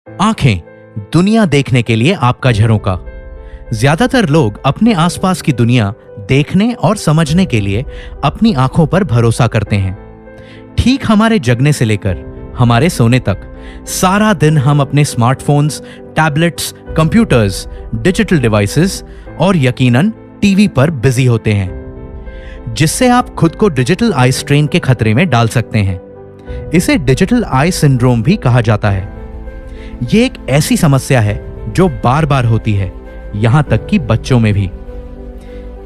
आंखें दुनिया देखने के लिए आपका झरोका। ज्यादातर लोग अपने आसपास की दुनिया देखने और समझने के लिए अपनी आंखों पर भरोसा करते हैं। ठीक हमारे जगने से लेकर हमारे सोने तक सारा दिन हम अपने smartphones, tablets, computers, digital devices और यकीनन टीवी पर बिजी होते हैं, जिससे आप खुद को डिजिटल आई स्ट्रेन के खतरे में डाल सकते हैं। इसे डिजिटल आई सिंड्रोम भी कहा जाता है। यह एक ऐसी समस्या है जो बार बार होती है, यहां तक कि बच्चों में भी।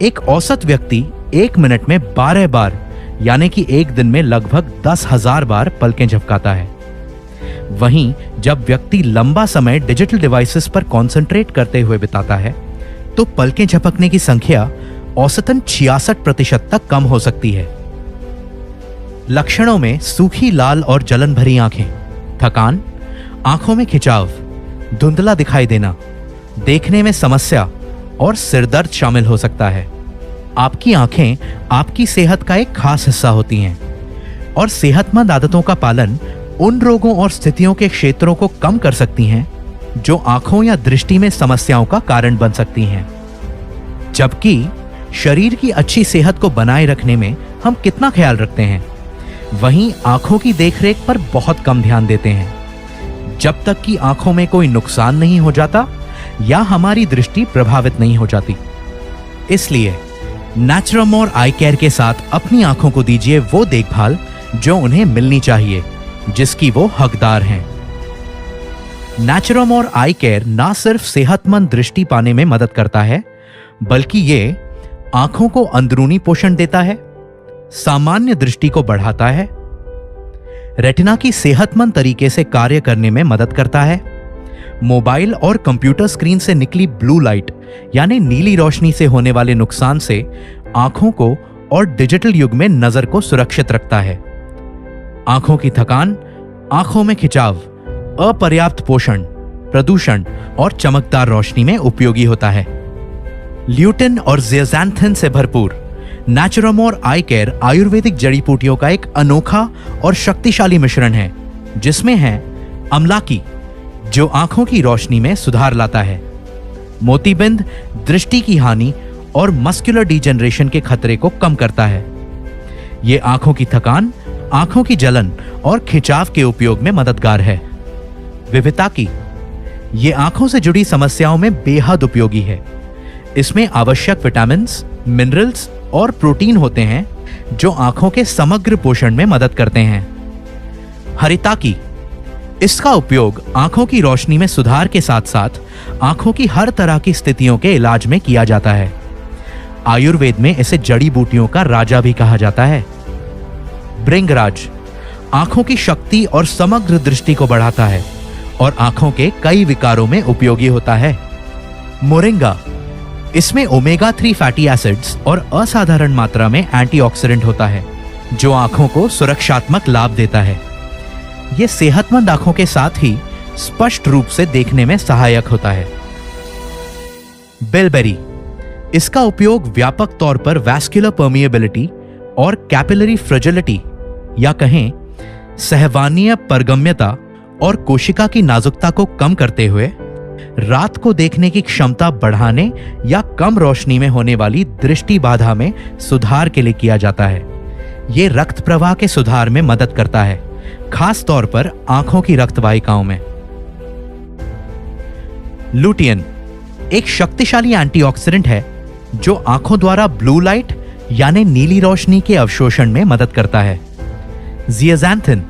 एक औसत व्यक्ति 1 मिनट में 12 बार यानी कि एक दिन में लगभग 10,000 बार पलकें झपकाता है। वहीं जब व्यक्ति लंबा समय डिजिटल डिवाइसेस पर कंसंट्रेट करते हुए बिताता है तो पलकें झपकने की संख्या औसतन 66% तक कम हो सकती है। लक्षणों में सूखी लाल और जलन भरी आंखें, थकान, आंखों में खिंचाव, धुंधला दिखाई देना, देखने में समस्या और सिरदर्द शामिल हो सकता है। आपकी आंखें आपकी सेहत का एक खास हिस्सा होती हैं और सेहतमंद आदतों का पालन उन रोगों और स्थितियों के क्षेत्रों को कम कर सकती हैं जो आंखों या दृष्टि में समस्याओं का कारण बन सकती हैं। जबकि शरीर की अच्छी सेहत को बनाए रखने में हम कितना ख्याल रखते हैं, वहीं आंखों की देखरेख पर बहुत कम ध्यान देते हैं, जब तक कि आंखों में कोई नुकसान नहीं हो जाता या हमारी दृष्टि प्रभावित नहीं हो जाती। इसलिए नेचुरमोर आई केयर के साथ अपनी आंखों को दीजिए वो देखभाल जो उन्हें मिलनी चाहिए, जिसकी वो हकदार हैं। नेचुरमोर आई केयर ना सिर्फ सेहतमंद दृष्टि पाने में मदद करता है, बल्कि ये आंखों को अंदरूनी पोषण देता है, सामान्य दृष्टि को बढ़ाता है, रेटिना की सेहतमंद तरीके से कार्य करने में मदद करता है, मोबाइल और कंप्यूटर स्क्रीन से निकली ब्लू लाइट यानी नीली रोशनी से होने वाले नुकसान से आंखों को और डिजिटल युग में नजर को सुरक्षित रखता है। आंखों की थकान, आंखों में खिंचाव, अपर्याप्त पोषण, प्रदूषण और चमकदार रोशनी में उपयोगी होता है। ल्यूटिन और ज़ियाज़ैंथिन से भरपूर नेचुरमोर आई केयर आयुर्वेदिक जड़ी बूटियों का एक अनोखा और शक्तिशाली मिश्रण है, जिसमें है अमलाकी जो आंखों की रोशनी में सुधार लाता है, मोतीबिंद दृष्टि की हानि और मस्कुलर डिजेनरेशन के खतरे को कम करता है। यह आंखों की थकान, आंखों की जलन और खिंचाव के उपयोग में मददगार है। विविताकी, ये आंखों से जुड़ी समस्याओं में बेहद उपयोगी है। इसमें आवश्यक विटामिन्स, मिनरल्स और प्रोटीन होते हैं जो आंखों के समग्र पोषण में मदद करते हैं। हरिताकी, इसका उपयोग आंखों की रोशनी में सुधार के साथ साथ आंखों की हर तरह की स्थितियों के इलाज में किया जाता है। आयुर्वेद में इसे जड़ी बूटियों का राजा भी कहा जाता है। भृंगराज, आंखों की शक्ति और समग्र दृष्टि को बढ़ाता है और आंखों के कई विकारों में उपयोगी होता है। मोरिंगा, इसमें ओमेगा 3 फैटी एसिड्स और असाधारण मात्रा में एंटीऑक्सीडेंट होता है जो आंखों को सुरक्षात्मक लाभ देता है। यह सेहतमंद आंखों के साथ ही स्पष्ट रूप से देखने में सहायक होता है। बिलबेरी, इसका उपयोग व्यापक तौर पर वैस्कुलर परमिएबिलिटी और कैपिलरी फ्रेजिलिटी या कहें सहवानीय परगम्यता और कोशिका की नाजुकता को कम करते हुए रात को देखने की क्षमता बढ़ाने या कम रोशनी में होने वाली दृष्टि बाधा में सुधार के लिए किया जाता है। यह रक्त प्रवाह के सुधार में मदद करता है, खास तौर पर आंखों की रक्त वाहिकाओं में। लुटियन एक शक्तिशाली एंटीऑक्सीडेंट है जो आंखों द्वारा ब्लू लाइट यानी नीली रोशनी के अवशोषण में मदद करता है। ज़ियाज़ैंथिन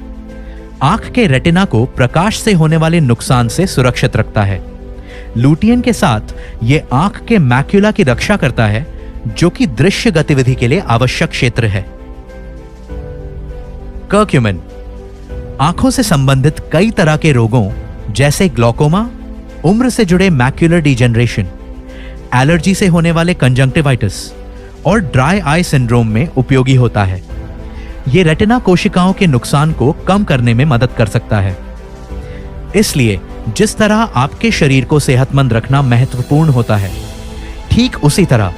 आंख के रेटिना को प्रकाश से होने वाले नुकसान से सुरक्षित रखता है। लुटियन के साथ यह आंख के मैक्युला की रक्षा करता है, जो कि दृश्य गतिविधि के लिए आवश्यक क्षेत्र है। कर्क्यूमिन आंखों से संबंधित कई तरह के रोगों जैसे ग्लौकोमा, उम्र से जुड़े मैक्युलर डिजेनरेशन, एलर्जी से होने वाले कंजंक्टिवाइटिस और ड्राई आई सिंड्रोम में उपयोगी होता है। यह रेटिना कोशिकाओं के नुकसान को कम करने में मदद कर सकता है। इसलिए जिस तरह आपके शरीर को सेहतमंद रखना महत्वपूर्ण होता है, ठीक उसी तरह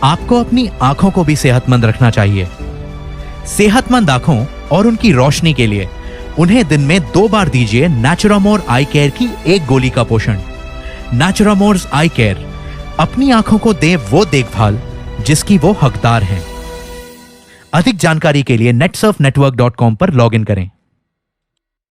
आपको अपनी आंखों को भी सेहतमंद रखना चाहिए। सेहतमंद आंखों और उनकी रोशनी के लिए उन्हें दिन में 2 बार दीजिए नेचुरामोर आई केयर की 1 गोली का पोषण। नेचुरामोर्स आई केयर, अपनी आंखों को दे वो देखभाल जिसकी वो हकदार हैं। अधिक जानकारी के लिए netsurfnetwork.com पर लॉगिन करें।